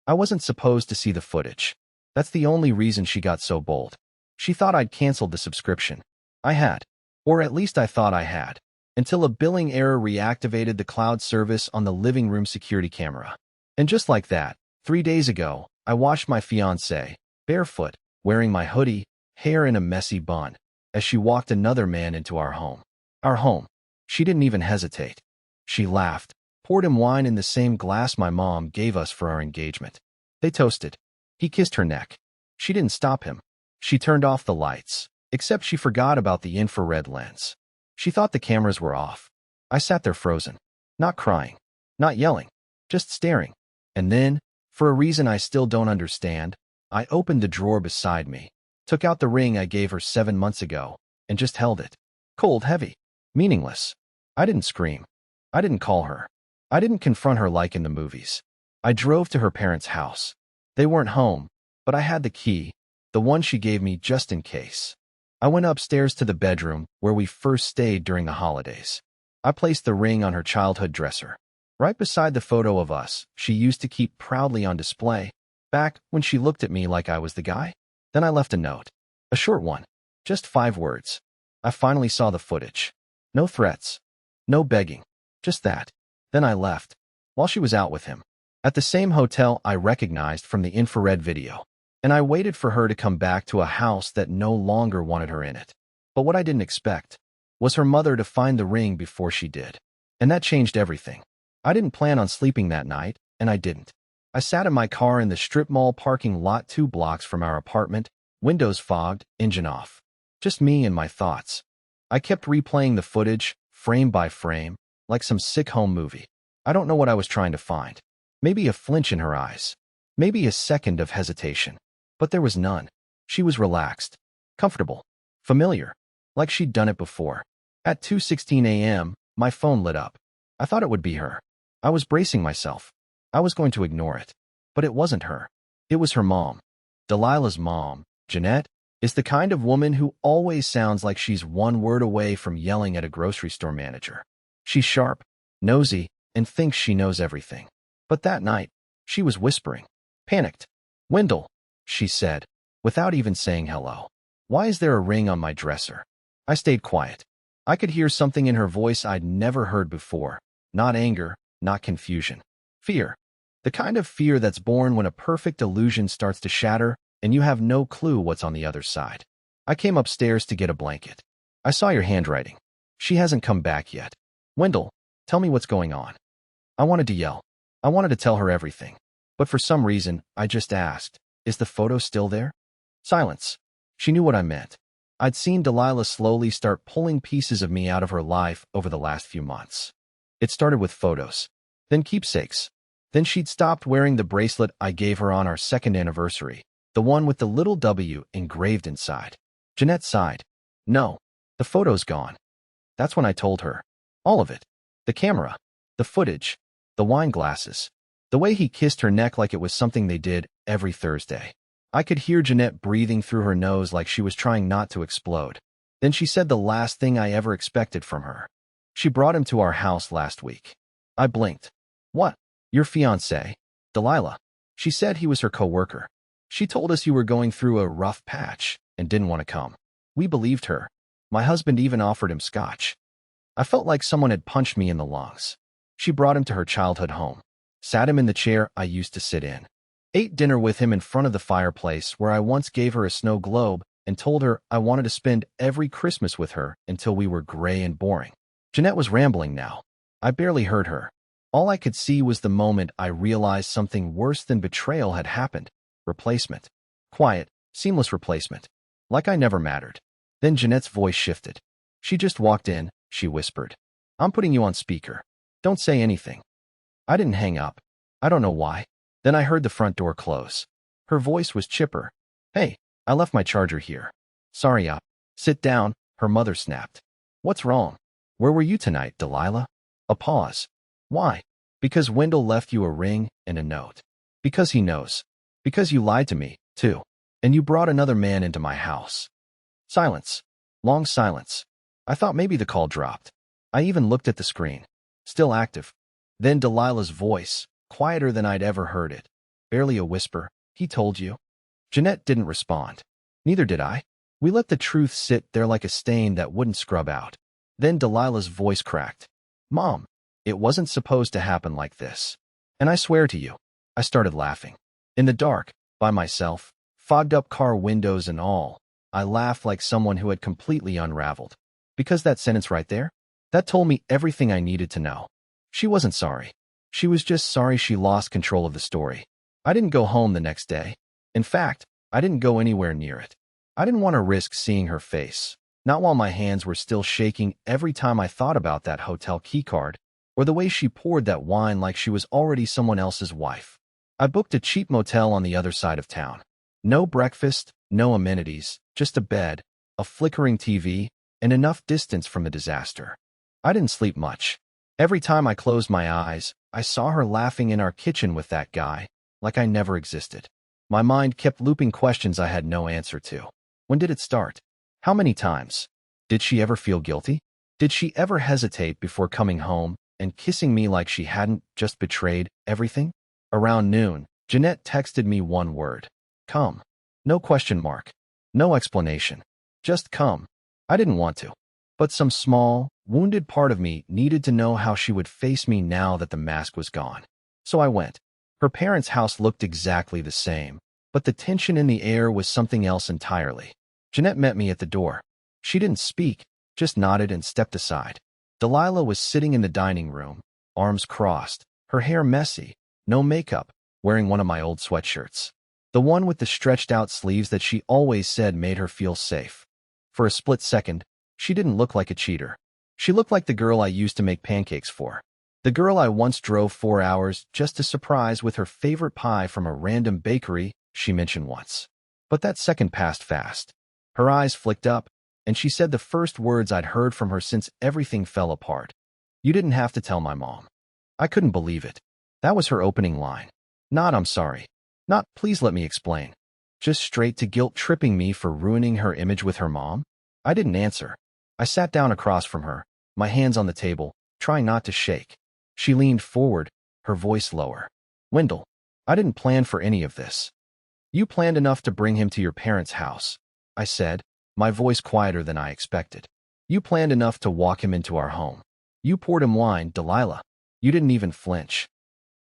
I wasn't supposed to see the footage. That's the only reason she got so bold. She thought I'd canceled the subscription. I had. Or at least I thought I had. Until a billing error reactivated the cloud service on the living room security camera. And just like that, 3 days ago, I watched my fiancée, barefoot, wearing my hoodie, hair in a messy bun, as she walked another man into our home. Our home. She didn't even hesitate. She laughed, poured him wine in the same glass my mom gave us for our engagement. They toasted. He kissed her neck. She didn't stop him. She turned off the lights, except she forgot about the infrared lens. She thought the cameras were off. I sat there frozen, not crying, not yelling, just staring. And then, for a reason I still don't understand, I opened the drawer beside me, took out the ring I gave her 7 months ago, and just held it. Cold, heavy, meaningless. I didn't scream. I didn't call her. I didn't confront her like in the movies. I drove to her parents' house. They weren't home, but I had the key, the one she gave me just in case. I went upstairs to the bedroom where we first stayed during the holidays. I placed the ring on her childhood dresser, right beside the photo of us she used to keep proudly on display, back when she looked at me like I was the guy. Then I left a note. A short one. Just 5 words. I finally saw the footage. No threats. No begging. Just that. Then I left, while she was out with him, at the same hotel I recognized from the infrared video. And I waited for her to come back to a house that no longer wanted her in it. But what I didn't expect was her mother to find the ring before she did. And that changed everything. I didn't plan on sleeping that night, and I didn't. I sat in my car in the strip mall parking lot 2 blocks from our apartment, windows fogged, engine off. Just me and my thoughts. I kept replaying the footage, frame by frame, like some sick home movie. I don't know what I was trying to find. Maybe a flinch in her eyes. Maybe a second of hesitation. But there was none. She was relaxed, comfortable, familiar, like she'd done it before. At 2:16 a.m., my phone lit up. I thought it would be her. I was bracing myself. I was going to ignore it. But it wasn't her. It was her mom. Delilah's mom, Jeanette, is the kind of woman who always sounds like she's one word away from yelling at a grocery store manager. She's sharp, nosy, and thinks she knows everything. But that night, she was whispering. Panicked. Wendell, she said, without even saying hello. Why is there a ring on my dresser? I stayed quiet. I could hear something in her voice I'd never heard before. Not anger, not confusion. Fear. The kind of fear that's born when a perfect illusion starts to shatter and you have no clue what's on the other side. I came upstairs to get a blanket. I saw your handwriting. She hasn't come back yet. Wendell, tell me what's going on. I wanted to yell. I wanted to tell her everything. But for some reason, I just asked, is the photo still there? Silence. She knew what I meant. I'd seen Delilah slowly start pulling pieces of me out of her life over the last few months. It started with photos, then keepsakes. Then she'd stopped wearing the bracelet I gave her on our 2nd anniversary, the one with the little W engraved inside. Jeanette sighed. No, the photo's gone. That's when I told her. All of it. The camera, the footage, the wine glasses, the way he kissed her neck like it was something they did every Thursday. I could hear Jeanette breathing through her nose like she was trying not to explode. Then she said the last thing I ever expected from her. She brought him to our house last week. I blinked. What? Your fiancé, Delilah. She said he was her coworker. She told us you were going through a rough patch and didn't want to come. We believed her. My husband even offered him scotch. I felt like someone had punched me in the lungs. She brought him to her childhood home, sat him in the chair I used to sit in, ate dinner with him in front of the fireplace where I once gave her a snow globe and told her I wanted to spend every Christmas with her until we were gray and boring. Jeanette was rambling now. I barely heard her. All I could see was the moment I realized something worse than betrayal had happened. Replacement. Quiet, seamless replacement. Like I never mattered. Then Jeanette's voice shifted. She just walked in, she whispered. I'm putting you on speaker. Don't say anything. I didn't hang up. I don't know why. Then I heard the front door close. Her voice was chipper. Hey, I left my charger here. Sorry, sit down, her mother snapped. What's wrong? Where were you tonight, Delilah? A pause. Why? Because Wendell left you a ring and a note. Because he knows. Because you lied to me, too. And you brought another man into my house. Silence. Long silence. I thought maybe the call dropped. I even looked at the screen. Still active. Then Delilah's voice, quieter than I'd ever heard it. barely a whisper. He told you? Jeanette didn't respond. Neither did I. We let the truth sit there like a stain that wouldn't scrub out. Then Delilah's voice cracked. Mom, it wasn't supposed to happen like this. And I swear to you, I started laughing. In the dark, by myself, fogged up car windows and all, I laughed like someone who had completely unraveled. Because that sentence right there, that told me everything I needed to know. She wasn't sorry. She was just sorry she lost control of the story. I didn't go home the next day. In fact, I didn't go anywhere near it. I didn't want to risk seeing her face, not while my hands were still shaking every time I thought about that hotel keycard, or the way she poured that wine like she was already someone else's wife. I booked a cheap motel on the other side of town. No breakfast, no amenities, just a bed, a flickering TV, and enough distance from the disaster. I didn't sleep much. Every time I closed my eyes, I saw her laughing in our kitchen with that guy, like I never existed. My mind kept looping questions I had no answer to. When did it start? How many times? Did she ever feel guilty? Did she ever hesitate before coming home and kissing me like she hadn't just betrayed everything? Around noon, Jeanette texted me one word. Come. No question mark. No explanation. Just come. I didn't want to. But some small, wounded part of me needed to know how she would face me now that the mask was gone. So I went. Her parents' house looked exactly the same, but the tension in the air was something else entirely. Jeanette met me at the door. She didn't speak, just nodded and stepped aside. Delilah was sitting in the dining room, arms crossed, her hair messy, no makeup, wearing one of my old sweatshirts. The one with the stretched-out sleeves that she always said made her feel safe. For a split second, she didn't look like a cheater. She looked like the girl I used to make pancakes for. The girl I once drove 4 hours just to surprise with her favorite pie from a random bakery she mentioned once. But that second passed fast. Her eyes flicked up, and she said the first words I'd heard from her since everything fell apart. You didn't have to tell my mom. I couldn't believe it. That was her opening line. Not I'm sorry. Not please let me explain. Just straight to guilt-tripping me for ruining her image with her mom? I didn't answer. I sat down across from her, my hands on the table, trying not to shake. She leaned forward, her voice lower. Wendell, I didn't plan for any of this. You planned enough to bring him to your parents' house, I said, my voice quieter than I expected. You planned enough to walk him into our home. You poured him wine, Delilah. You didn't even flinch.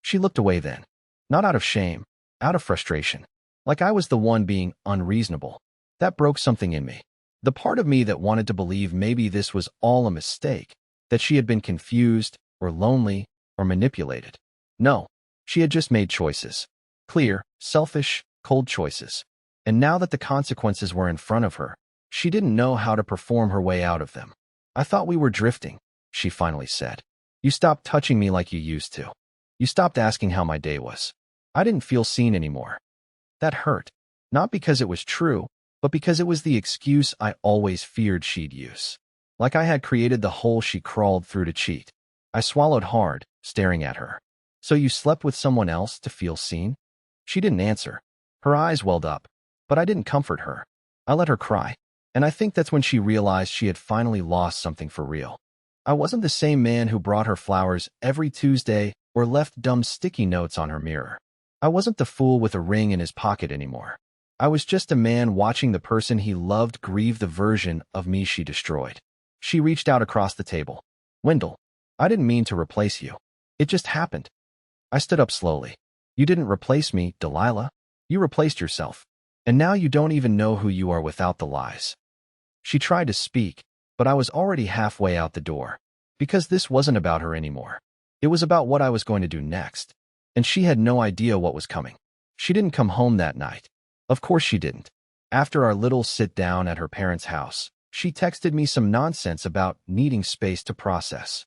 She looked away then. Not out of shame, out of frustration. Like I was the one being unreasonable. That broke something in me. The part of me that wanted to believe maybe this was all a mistake, that she had been confused, or lonely, or manipulated. No, she had just made choices. Clear, selfish, cold choices. And now that the consequences were in front of her, she didn't know how to perform her way out of them. I thought we were drifting, she finally said. You stopped touching me like you used to. You stopped asking how my day was. I didn't feel seen anymore. That hurt. Not because it was true, but because it was the excuse I always feared she'd use. Like I had created the hole she crawled through to cheat. I swallowed hard, staring at her. So you slept with someone else to feel seen? She didn't answer. Her eyes welled up, but I didn't comfort her. I let her cry, and I think that's when she realized she had finally lost something for real. I wasn't the same man who brought her flowers every Tuesday or left dumb sticky notes on her mirror. I wasn't the fool with a ring in his pocket anymore. I was just a man watching the person he loved grieve the version of me she destroyed. She reached out across the table. Wendell, I didn't mean to replace you. It just happened. I stood up slowly. You didn't replace me, Delilah. You replaced yourself. And now you don't even know who you are without the lies. She tried to speak, but I was already halfway out the door. Because this wasn't about her anymore. It was about what I was going to do next. And she had no idea what was coming. She didn't come home that night. Of course she didn't. After our little sit-down at her parents' house, she texted me some nonsense about needing space to process.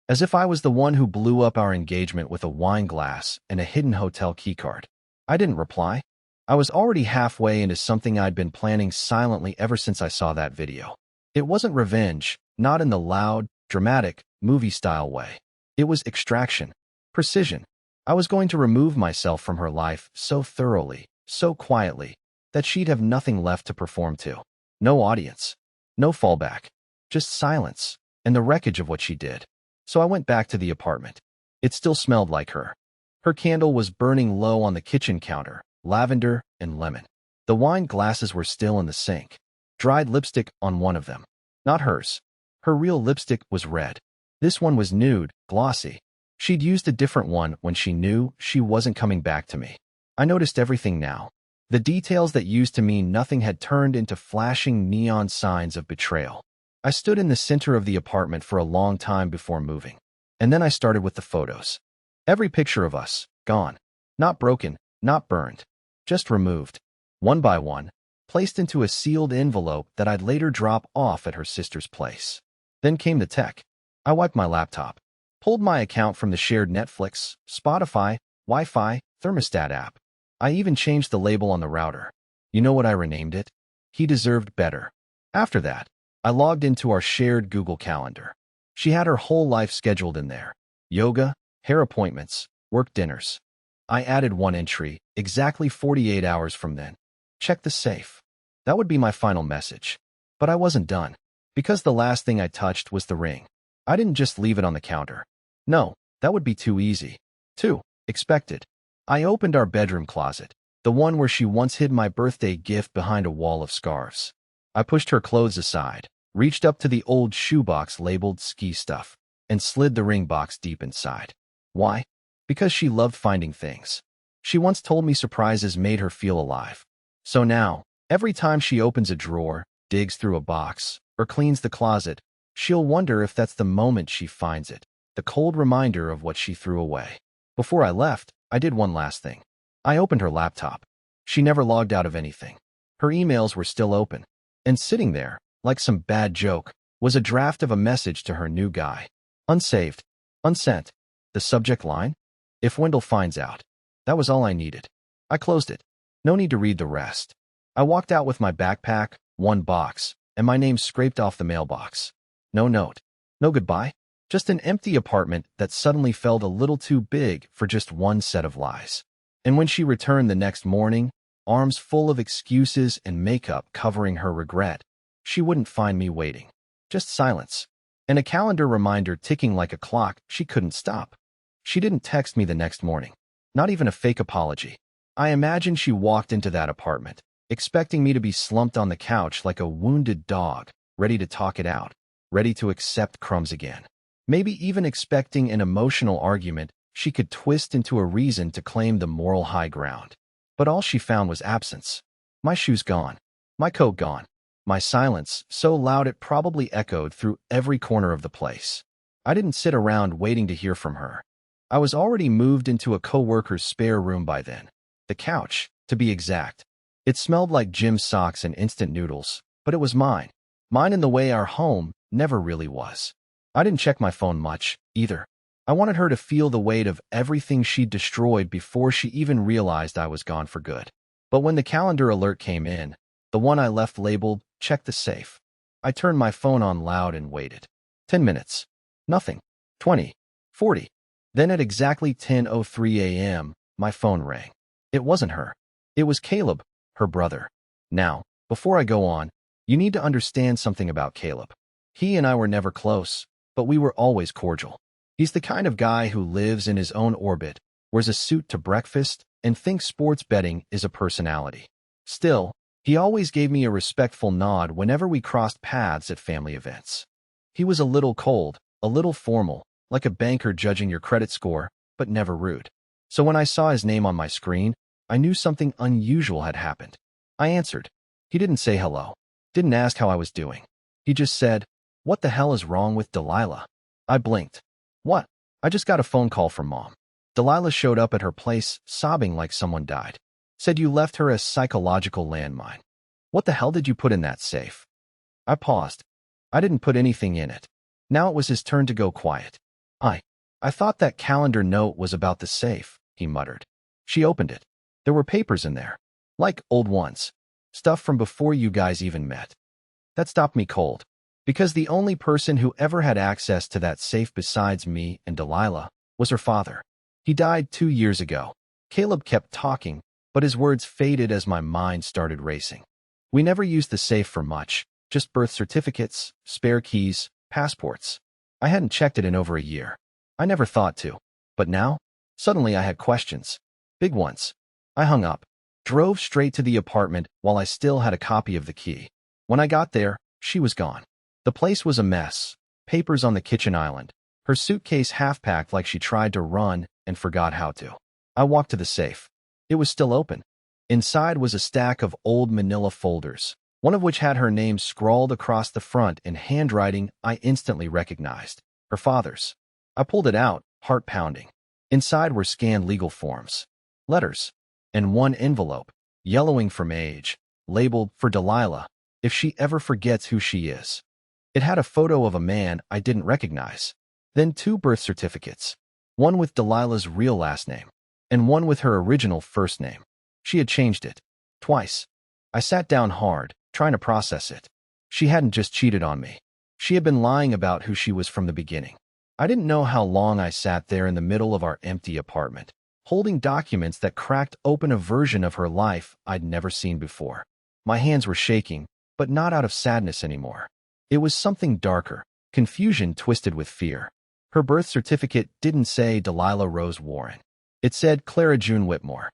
As if I was the one who blew up our engagement with a wine glass and a hidden hotel keycard. I didn't reply. I was already halfway into something I'd been planning silently ever since I saw that video. It wasn't revenge, not in the loud, dramatic, movie-style way. It was extraction. Precision. I was going to remove myself from her life so thoroughly, so quietly, that she'd have nothing left to perform to. No audience. No fallback. Just silence, and the wreckage of what she did. So I went back to the apartment. It still smelled like her. Her candle was burning low on the kitchen counter, lavender and lemon. The wine glasses were still in the sink. Dried lipstick on one of them. Not hers. Her real lipstick was red. This one was nude, glossy. She'd used a different one when she knew she wasn't coming back to me. I noticed everything now. The details that used to mean nothing had turned into flashing neon signs of betrayal. I stood in the center of the apartment for a long time before moving. And then I started with the photos. Every picture of us, gone. Not broken, not burned. Just removed. One by one, placed into a sealed envelope that I'd later drop off at her sister's place. Then came the tech. I wiped my laptop. Pulled my account from the shared Netflix, Spotify, Wi-Fi, thermostat app. I even changed the label on the router. You know what I renamed it? He deserved better. After that, I logged into our shared Google Calendar. She had her whole life scheduled in there. Yoga, hair appointments, work dinners. I added one entry, exactly 48 hours from then. Check the safe. That would be my final message. But I wasn't done. Because the last thing I touched was the ring. I didn't just leave it on the counter. No, that would be too easy. Too expected. I opened our bedroom closet, the one where she once hid my birthday gift behind a wall of scarves. I pushed her clothes aside, reached up to the old shoebox labeled ski stuff, and slid the ring box deep inside. Why? Because she loved finding things. She once told me surprises made her feel alive. So now, every time she opens a drawer, digs through a box, or cleans the closet, she'll wonder if that's the moment she finds it, the cold reminder of what she threw away. Before I left, I did one last thing. I opened her laptop. She never logged out of anything. Her emails were still open. And sitting there, like some bad joke, was a draft of a message to her new guy. Unsaved. Unsent. The subject line? If Wendell finds out. That was all I needed. I closed it. No need to read the rest. I walked out with my backpack, one box, and my name scraped off the mailbox. No note. No goodbye. Just an empty apartment that suddenly felt a little too big for just one set of lies. And when she returned the next morning, arms full of excuses and makeup covering her regret, she wouldn't find me waiting. Just silence. And a calendar reminder ticking like a clock she couldn't stop. She didn't text me the next morning. Not even a fake apology. I imagine she walked into that apartment, expecting me to be slumped on the couch like a wounded dog, ready to talk it out, ready to accept crumbs again. Maybe even expecting an emotional argument she could twist into a reason to claim the moral high ground. But all she found was absence. My shoes gone. My coat gone. My silence so loud it probably echoed through every corner of the place. I didn't sit around waiting to hear from her. I was already moved into a coworker's spare room by then. The couch, to be exact. It smelled like gym socks and instant noodles, but it was mine. Mine in the way our home never really was. I didn't check my phone much, either. I wanted her to feel the weight of everything she'd destroyed before she even realized I was gone for good. But when the calendar alert came in, the one I left labeled, "Check the safe," I turned my phone on loud and waited. 10 minutes. Nothing. 20. 40. Then at exactly 10:03 a.m., my phone rang. It wasn't her. It was Caleb, her brother. Now, before I go on, you need to understand something about Caleb. He and I were never close, but we were always cordial. He's the kind of guy who lives in his own orbit, wears a suit to breakfast, and thinks sports betting is a personality. Still, he always gave me a respectful nod whenever we crossed paths at family events. He was a little cold, a little formal, like a banker judging your credit score, but never rude. So when I saw his name on my screen, I knew something unusual had happened. I answered. He didn't say hello, didn't ask how I was doing. He just said, "What the hell is wrong with Delilah?" I blinked. What? I just got a phone call from Mom. Delilah showed up at her place, sobbing like someone died. Said you left her a psychological landmine. What the hell did you put in that safe? I paused. I didn't put anything in it. Now it was his turn to go quiet. I thought that calendar note was about the safe, he muttered. She opened it. There were papers in there. Like old ones. Stuff from before you guys even met. That stopped me cold. Because the only person who ever had access to that safe besides me and Delilah was her father. He died 2 years ago. Caleb kept talking, but his words faded as my mind started racing. We never used the safe for much, just birth certificates, spare keys, passports. I hadn't checked it in over a year. I never thought to. But now, Suddenly I had questions. Big ones. I hung up, drove straight to the apartment while I still had a copy of the key. When I got there, she was gone. The place was a mess. Papers on the kitchen island. Her suitcase half-packed like she tried to run and forgot how to. I walked to the safe. It was still open. Inside was a stack of old manila folders, one of which had her name scrawled across the front in handwriting I instantly recognized. Her father's. I pulled it out, heart pounding. Inside were scanned legal forms, letters, and one envelope, yellowing from age, labeled for Delilah, if she ever forgets who she is. It had a photo of a man I didn't recognize, then 2 birth certificates, one with Delilah's real last name, and one with her original first name. She had changed it, twice. I sat down hard, trying to process it. She hadn't just cheated on me. She had been lying about who she was from the beginning. I didn't know how long I sat there in the middle of our empty apartment, holding documents that cracked open a version of her life I'd never seen before. My hands were shaking, but not out of sadness anymore. It was something darker, confusion twisted with fear. Her birth certificate didn't say Delilah Rose Warren. It said Clara June Whitmore.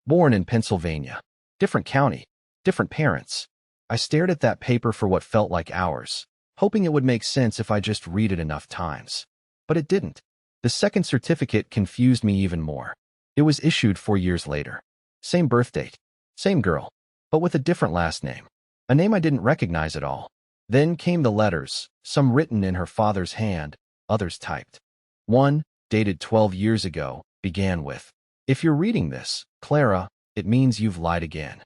Born in Pennsylvania. Different county. Different parents. I stared at that paper for what felt like hours, hoping it would make sense if I just read it enough times. But it didn't. The second certificate confused me even more. It was issued 4 years later. Same birth date. Same girl. But with a different last name. A name I didn't recognize at all. Then came the letters, some written in her father's hand, others typed. One, dated 12 years ago, began with, "If you're reading this, Clara, it means you've lied again."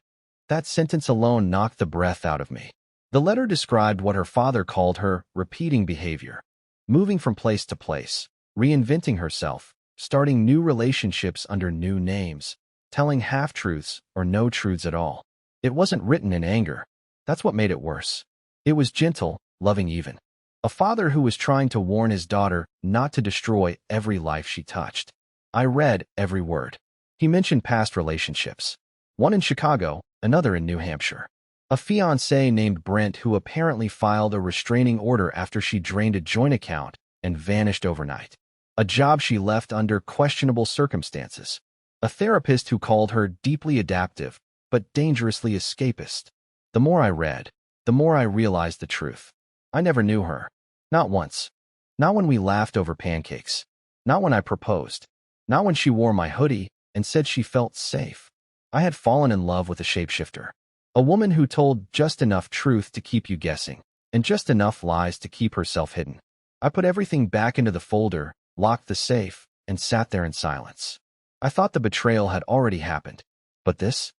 That sentence alone knocked the breath out of me. The letter described what her father called her repeating behavior. Moving from place to place, reinventing herself, starting new relationships under new names, telling half-truths or no truths at all. It wasn't written in anger. That's what made it worse. It was gentle, loving even. A father who was trying to warn his daughter not to destroy every life she touched. I read every word. He mentioned past relationships. One in Chicago, another in New Hampshire. A fiancé named Brent who apparently filed a restraining order after she drained a joint account and vanished overnight. A job she left under questionable circumstances. A therapist who called her deeply adaptive, but dangerously escapist. The more I read, the more I realized the truth. I never knew her. Not once. Not when we laughed over pancakes. Not when I proposed. Not when she wore my hoodie and said she felt safe. I had fallen in love with a shapeshifter. A woman who told just enough truth to keep you guessing, and just enough lies to keep herself hidden. I put everything back into the folder, locked the safe, and sat there in silence. I thought the betrayal had already happened. But this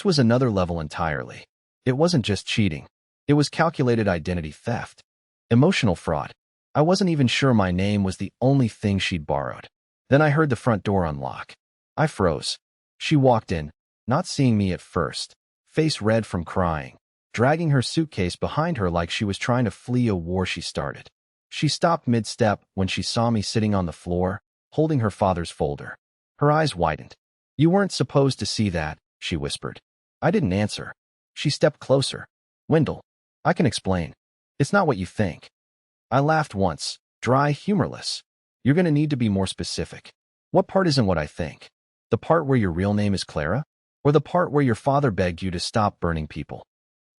was another level entirely. It wasn't just cheating. It was calculated identity theft. Emotional fraud. I wasn't even sure my name was the only thing she'd borrowed. Then I heard the front door unlock. I froze. She walked in, not seeing me at first, face red from crying, dragging her suitcase behind her like she was trying to flee a war she started. She stopped mid-step when she saw me sitting on the floor, holding her father's folder. Her eyes widened. "You weren't supposed to see that," she whispered. I didn't answer. She stepped closer. "Wendell, I can explain. It's not what you think." I laughed once, dry, humorless. "You're going to need to be more specific. What part isn't what I think? The part where your real name is Clara? Or the part where your father begged you to stop burning people?"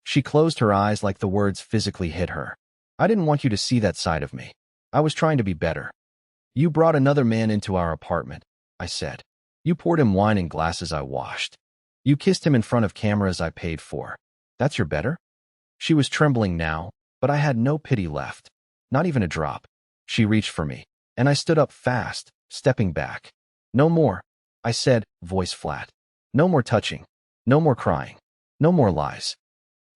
She closed her eyes like the words physically hit her. "I didn't want you to see that side of me. I was trying to be better." "You brought another man into our apartment," I said. "You poured him wine in glasses I washed. You kissed him in front of cameras I paid for. That's your better?" She was trembling now, but I had no pity left. Not even a drop. She reached for me, and I stood up fast, stepping back. "No more," I said, voice flat. "No more touching. No more crying. No more lies."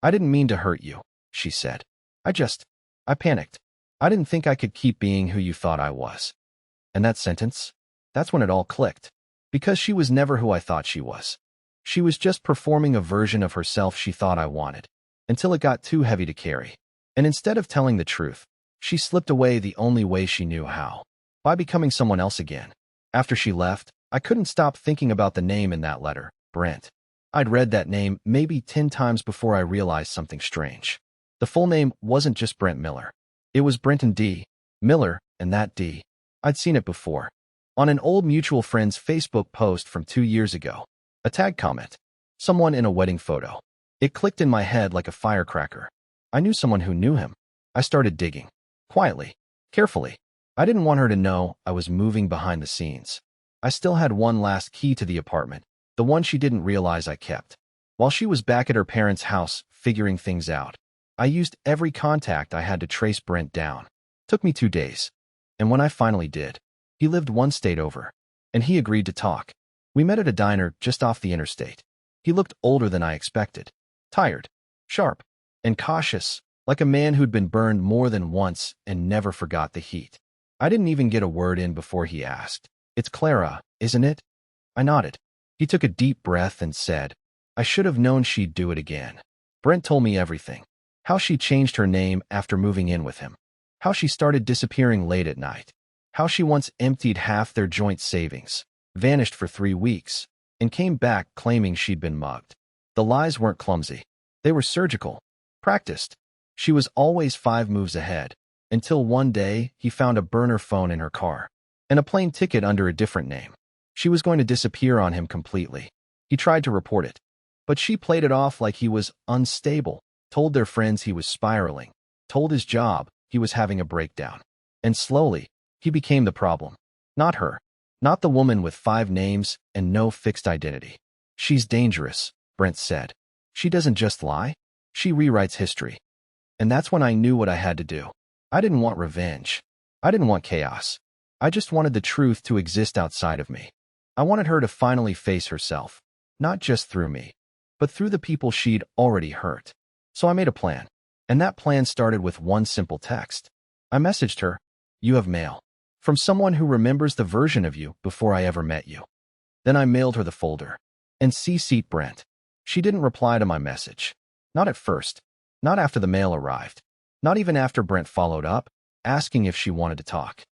"I didn't mean to hurt you," she said. I panicked. I didn't think I could keep being who you thought I was." And that sentence? That's when it all clicked. Because she was never who I thought she was. She was just performing a version of herself she thought I wanted, until it got too heavy to carry. And instead of telling the truth, she slipped away the only way she knew how. By becoming someone else again. After she left, I couldn't stop thinking about the name in that letter, Brent. I'd read that name maybe 10 times before I realized something strange. The full name wasn't just Brent Miller. It was Brenton D. Miller, and that D. I'd seen it before. On an old mutual friend's Facebook post from 2 years ago. A tag comment. Someone in a wedding photo. It clicked in my head like a firecracker. I knew someone who knew him. I started digging. Quietly. Carefully. I didn't want her to know I was moving behind the scenes. I still had one last key to the apartment, the one she didn't realize I kept. While she was back at her parents' house, figuring things out, I used every contact I had to trace Brent down. Took me 2 days. And when I finally did, he lived one state over, and he agreed to talk. We met at a diner just off the interstate. He looked older than I expected. Tired, sharp, and cautious, like a man who'd been burned more than once and never forgot the heat. I didn't even get a word in before he asked, "It's Clara, isn't it?" I nodded. He took a deep breath and said, "I should have known she'd do it again." Brent told me everything. How she changed her name after moving in with him. How she started disappearing late at night. How she once emptied half their joint savings, vanished for 3 weeks, and came back claiming she'd been mugged. The lies weren't clumsy. They were surgical, practiced. She was always 5 moves ahead, until one day he found a burner phone in her car, and a plane ticket under a different name. She was going to disappear on him completely. He tried to report it, but she played it off like he was unstable, told their friends he was spiraling, told his job he was having a breakdown. And slowly, he became the problem. Not her. Not the woman with 5 names and no fixed identity. "She's dangerous," Brent said. "She doesn't just lie. She rewrites history." And that's when I knew what I had to do. I didn't want revenge. I didn't want chaos. I just wanted the truth to exist outside of me. I wanted her to finally face herself, not just through me, but through the people she'd already hurt. So I made a plan, and that plan started with one simple text. I messaged her, "You have mail. From someone who remembers the version of you before I ever met you." Then I mailed her the folder, and CC'd Brent. She didn't reply to my message. Not at first. Not after the mail arrived. Not even after Brent followed up, asking if she wanted to talk.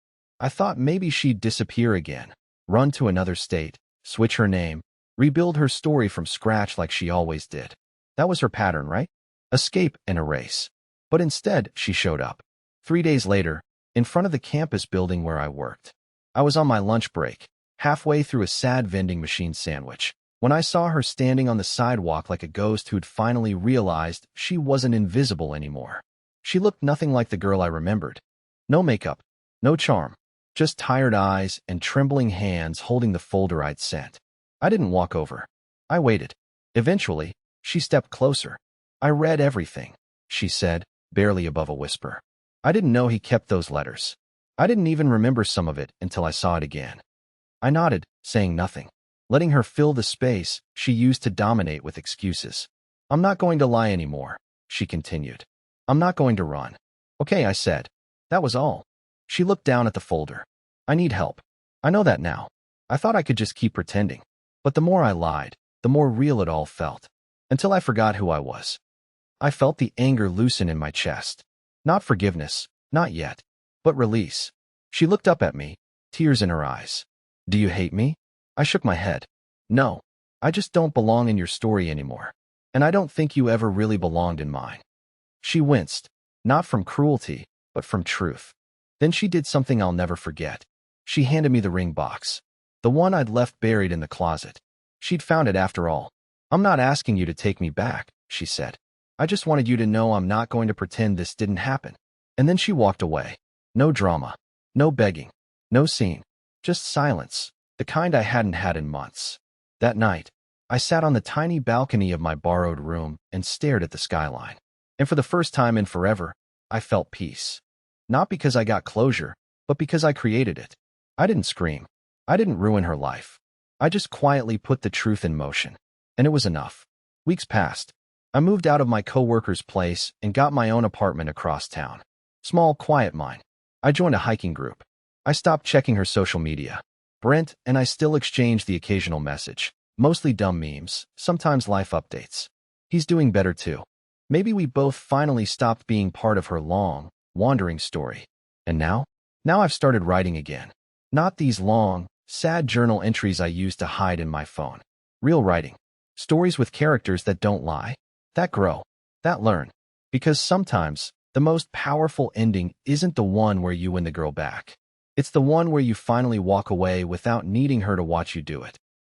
I thought maybe she'd disappear again, run to another state, switch her name, rebuild her story from scratch like she always did. That was her pattern, right? Escape and erase. But instead, she showed up. 3 days later, in front of the campus building where I worked. I was on my lunch break, halfway through a sad vending machine sandwich, when I saw her standing on the sidewalk like a ghost who'd finally realized she wasn't invisible anymore. She looked nothing like the girl I remembered. No makeup, no charm, just tired eyes and trembling hands holding the folder I'd sent. I didn't walk over. I waited. Eventually, she stepped closer. "I read everything," she said, barely above a whisper. I didn't know he kept those letters. I didn't even remember some of it until I saw it again. I nodded, saying nothing, letting her fill the space she used to dominate with excuses. "I'm not going to lie anymore," she continued. "I'm not going to run." "Okay," I said. That was all. She looked down at the folder. "I need help. I know that now. I thought I could just keep pretending. But the more I lied, the more real it all felt. Until I forgot who I was. I felt the anger loosen in my chest. Not forgiveness, not yet, but release. She looked up at me, tears in her eyes. "Do you hate me?" I shook my head. "No, I just don't belong in your story anymore. And I don't think you ever really belonged in mine." She winced, not from cruelty, but from truth. Then she did something I'll never forget. She handed me the ring box. The one I'd left buried in the closet. She'd found it after all. "I'm not asking you to take me back," she said. "I just wanted you to know I'm not going to pretend this didn't happen." And then she walked away. No drama, no begging, no scene, just silence, the kind I hadn't had in months. That night, I sat on the tiny balcony of my borrowed room and stared at the skyline. And for the first time in forever, I felt peace. Not because I got closure, but because I created it. I didn't scream. I didn't ruin her life. I just quietly put the truth in motion. And it was enough. Weeks passed. I moved out of my coworker's place and got my own apartment across town. Small, quiet mine. I joined a hiking group. I stopped checking her social media. Brent and I still exchange the occasional message. Mostly dumb memes, sometimes life updates. He's doing better too. Maybe we both finally stopped being part of her long, wandering story. And now? Now I've started writing again. Not these long, sad journal entries I used to hide in my phone. Real writing. Stories with characters that don't lie. That grow, that learn. Because sometimes, the most powerful ending isn't the one where you win the girl back. It's the one where you finally walk away without needing her to watch you do it.